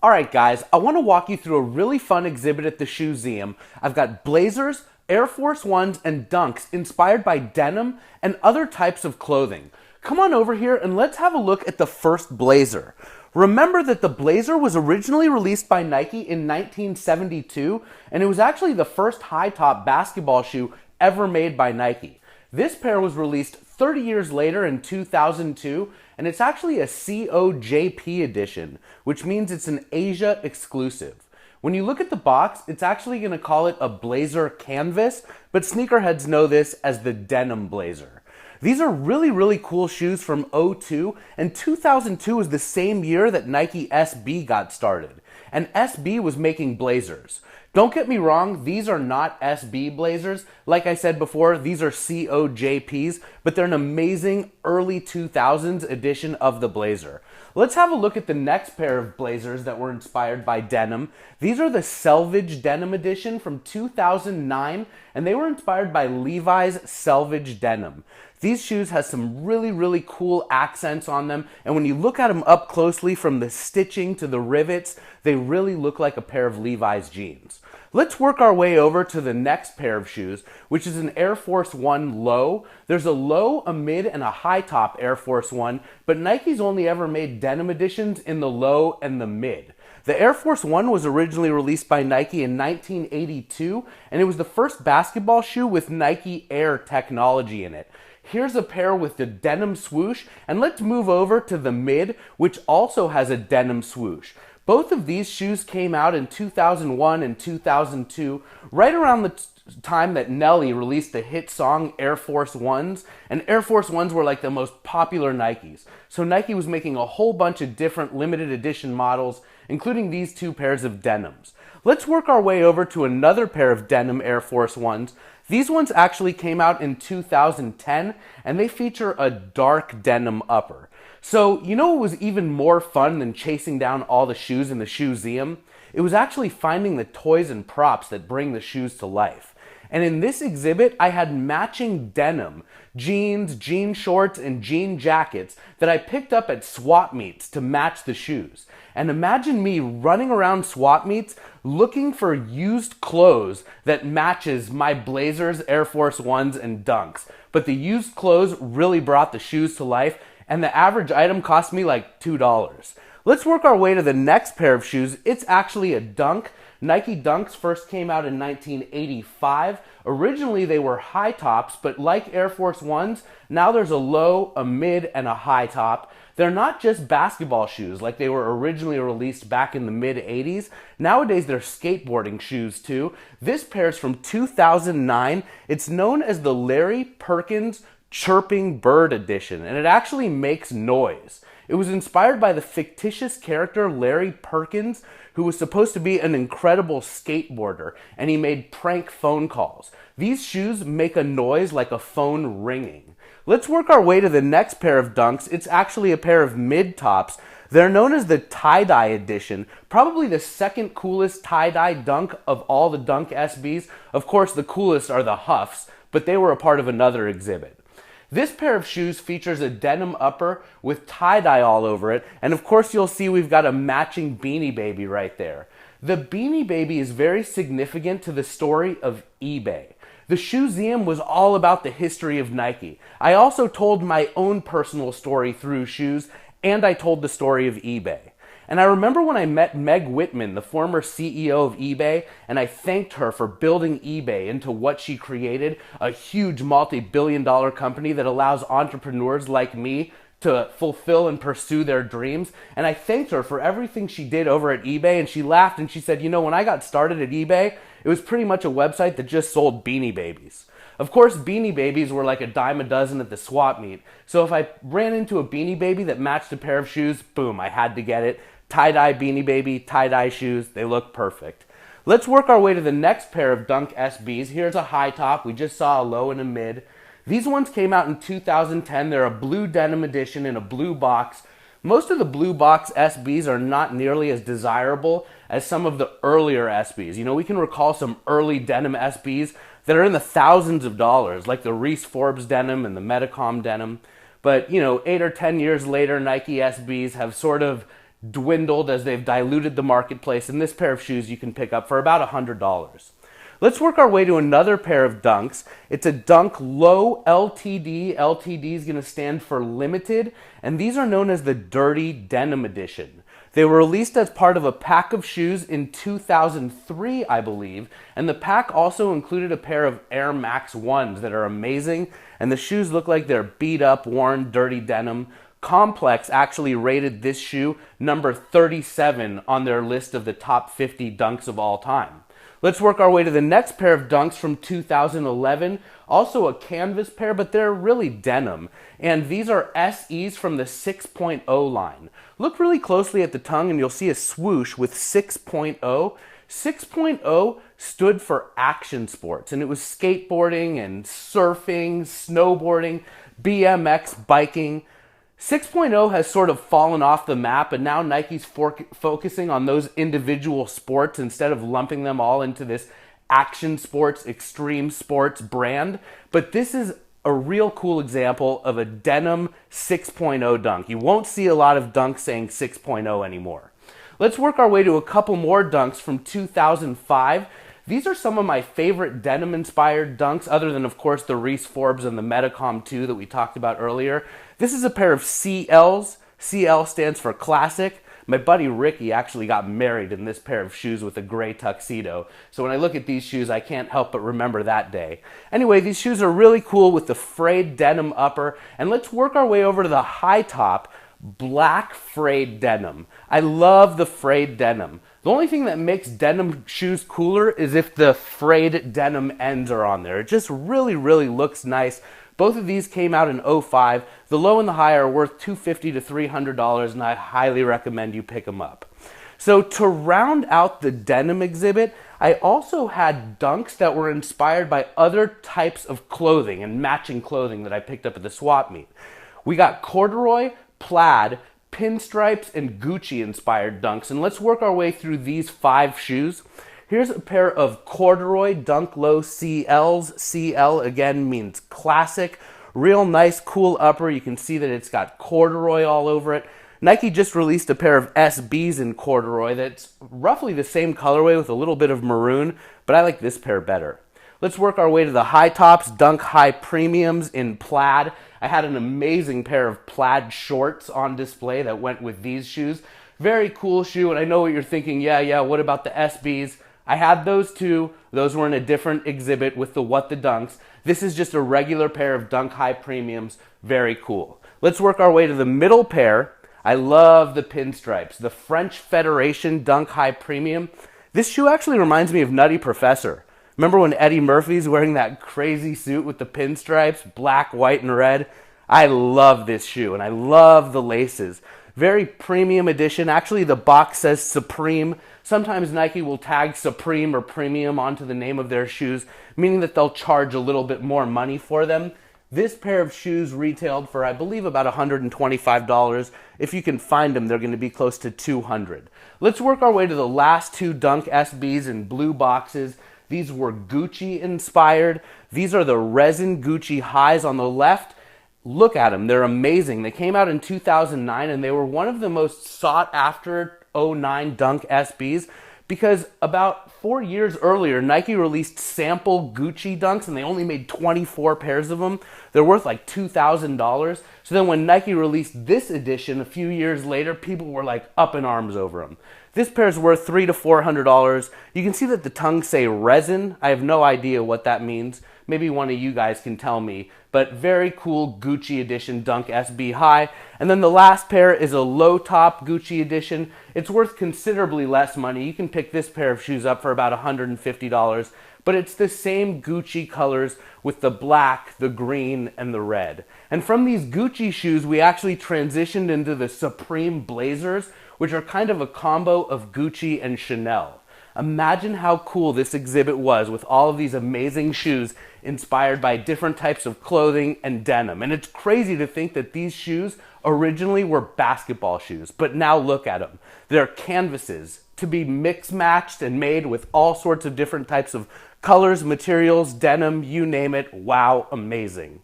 Alright guys, I want to walk you through a really fun exhibit at the ShoeZeum. I've got blazers, Air Force Ones, and Dunks inspired by denim and other types of clothing. Come on over here and let's have a look at the first blazer. Remember that the blazer was originally released by Nike in 1972, and it was actually the first high-top basketball shoe ever made by Nike. This pair was released 30 years later in 2002, and it's actually a COJP edition, which means it's an Asia exclusive. When you look at the box, it's actually going to call it a blazer canvas, but sneakerheads know this as the denim blazer. These are really cool shoes from '02, and 2002 was the same year that Nike SB got started. And SB was making blazers. Don't get me wrong, these are not SB blazers. Like I said before, these are COJPs, but they're an amazing early 2000s edition of the blazer. Let's have a look at the next pair of blazers that were inspired by denim. These are the Selvage Denim Edition from 2009, and they were inspired by Levi's Selvage Denim. These shoes have some really cool accents on them, and when you look at them up closely from the stitching to the rivets, they really look like a pair of Levi's jeans. Let's work our way over to the next pair of shoes, which is an Air Force One low. There's a low, a mid, and a high top Air Force One, but Nike's only ever made denim editions in the low and the mid. The Air Force One was originally released by Nike in 1982, and it was the first basketball shoe with Nike Air technology in it. Here's a pair with the denim swoosh, and let's move over to the mid, which also has a denim swoosh. Both of these shoes came out in 2001 and 2002, right around the time that Nelly released the hit song Air Force Ones, and Air Force Ones were like the most popular Nikes. So Nike was making a whole bunch of different limited edition models, including these two pairs of denims. Let's work our way over to another pair of denim Air Force Ones. These ones actually came out in 2010, and they feature a dark denim upper. So, you know what was even more fun than chasing down all the shoes in the ShoeZeum? It was actually finding the toys and props that bring the shoes to life. And in this exhibit, I had matching denim, jeans, jean shorts, and jean jackets that I picked up at swap meets to match the shoes. And imagine me running around swap meets looking for used clothes that matches my blazers, Air Force Ones, and Dunks. But the used clothes really brought the shoes to life, and the average item cost me like $2. Let's work our way to the next pair of shoes. It's actually a Dunk. Nike Dunks first came out in 1985. Originally they were high tops, but like Air Force Ones, now there's a low, a mid, and a high top. They're not just basketball shoes like they were originally released back in the mid-'80s. Nowadays they're skateboarding shoes too. This pair's from 2009. It's known as the Larry Perkins Chirping Bird Edition, and it actually makes noise. It was inspired by the fictitious character Larry Perkins, who was supposed to be an incredible skateboarder, and he made prank phone calls. These shoes make a noise like a phone ringing. Let's work our way to the next pair of Dunks. It's actually a pair of mid-tops. They're known as the tie-dye edition, probably the second coolest tie-dye Dunk of all the Dunk SBs. Of course, the coolest are the Huffs, but they were a part of another exhibit. This pair of shoes features a denim upper with tie-dye all over it, and of course you'll see we've got a matching Beanie Baby right there. The Beanie Baby is very significant to the story of eBay. The ShoeZeum was all about the history of Nike. I also told my own personal story through shoes, and I told the story of eBay. And I remember when I met Meg Whitman, the former CEO of eBay, and I thanked her for building eBay into what she created, a huge multi-billion-dollar company that allows entrepreneurs like me to fulfill and pursue their dreams. And I thanked her for everything she did over at eBay, and she laughed and she said, you know, when I got started at eBay, it was pretty much a website that just sold Beanie Babies. Of course, Beanie Babies were like a dime a dozen at the swap meet. So if I ran into a Beanie Baby that matched a pair of shoes, boom, I had to get it. Tie-dye Beanie Baby, tie-dye shoes, they look perfect. Let's work our way to the next pair of Dunk SBs. Here's a high top. We just saw a low and a mid. These ones came out in 2010. They're a blue denim edition in a blue box. Most of the blue box SBs are not nearly as desirable as some of the earlier SBs. You know, we can recall some early denim SBs that are in the thousands of dollars, like the Reese Forbes denim and the Metacom denim. But, you know, 8 or 10 years later, Nike SBs have sort of dwindled as they've diluted the marketplace, and this pair of shoes you can pick up for about $100. Let's work our way to another pair of Dunks. It's a Dunk Low LTD. LTD is going to stand for limited, and these are known as the Dirty Denim Edition. They were released as part of a pack of shoes in 2003, I believe, and the pack also included a pair of Air Max 1s that are amazing, and the shoes look like they're beat up, worn, dirty denim. Complex actually rated this shoe number 37 on their list of the top 50 Dunks of all time. Let's work our way to the next pair of Dunks from 2011. Also a canvas pair, but they're really denim. And these are SEs from the 6.0 line. Look really closely at the tongue and you'll see a swoosh with 6.0. 6.0 stood for action sports, and it was skateboarding and surfing, snowboarding, BMX, biking. 6.0 has sort of fallen off the map, and now Nike's focusing on those individual sports instead of lumping them all into this action sports, extreme sports brand. But this is a real cool example of a denim 6.0 dunk. You won't see a lot of dunks saying 6.0 anymore. Let's work our way to a couple more Dunks from 2005. These are some of my favorite denim-inspired Dunks, other than, of course, the Reese Forbes and the Metacom 2 that we talked about earlier. This is a pair of CLs. CL stands for classic. My buddy Ricky actually got married in this pair of shoes with a gray tuxedo. So when I look at these shoes, I can't help but remember that day. Anyway, these shoes are really cool with the frayed denim upper. And let's work our way over to the high top, black frayed denim. I love the frayed denim. The only thing that makes denim shoes cooler is if the frayed denim ends are on there. It just really, really looks nice. Both of these came out in 2005. The low and the high are worth $250 to $300, and I highly recommend you pick them up. So to round out the denim exhibit, I also had Dunks that were inspired by other types of clothing and matching clothing that I picked up at the swap meet. We got corduroy, plaid, pinstripes, and Gucci inspired Dunks, and let's work our way through these 5 shoes. Here's a pair of corduroy Dunk Low CLs. CL again means classic. Real nice, cool upper. You can see that it's got corduroy all over it. Nike just released a pair of SBs in corduroy that's roughly the same colorway with a little bit of maroon, but I like this pair better. Let's work our way to the high tops, Dunk High Premiums in plaid. I had an amazing pair of plaid shorts on display that went with these shoes. Very cool shoe, and I know what you're thinking, yeah, what about the SBs? I had those too. Those were in a different exhibit with the What the Dunks. This is just a regular pair of Dunk High Premiums. Very cool. Let's work our way to the middle pair. I love the pinstripes. The French Federation Dunk High Premium. This shoe actually reminds me of Nutty Professor. Remember when Eddie Murphy's wearing that crazy suit with the pinstripes, black, white, and red? I love this shoe, and I love the laces. Very premium edition. Actually, the box says Supreme. Sometimes Nike will tag Supreme or Premium onto the name of their shoes, meaning that they'll charge a little bit more money for them. This pair of shoes retailed for, I believe, about $125. If you can find them, they're going to be close to $200. Let's work our way to the last 2 Dunk SBs in blue boxes. These were Gucci inspired. These are the resin Gucci highs on the left. Look at them. They're amazing. They came out in 2009, and they were one of the most sought after 09 Dunk SBs because about 4 years earlier, Nike released sample Gucci Dunks, and they only made 24 pairs of them. They're worth like $2,000. So then when Nike released this edition a few years later, people were like up in arms over them. This pair is worth $300 to $400. You can see that the tongues say resin. I have no idea what that means. Maybe one of you guys can tell me. But very cool Gucci edition Dunk SB High. And then the last pair is a low top Gucci edition. It's worth considerably less money. You can pick this pair of shoes up for about $150. But it's the same Gucci colors with the black, the green, and the red. And from these Gucci shoes, we actually transitioned into the Supreme Blazers, which are kind of a combo of Gucci and Chanel. Imagine how cool this exhibit was with all of these amazing shoes inspired by different types of clothing and denim. And it's crazy to think that these shoes originally were basketball shoes, but now look at them. They're canvases to be mix-matched and made with all sorts of different types of colors, materials, denim, you name it. Wow, amazing.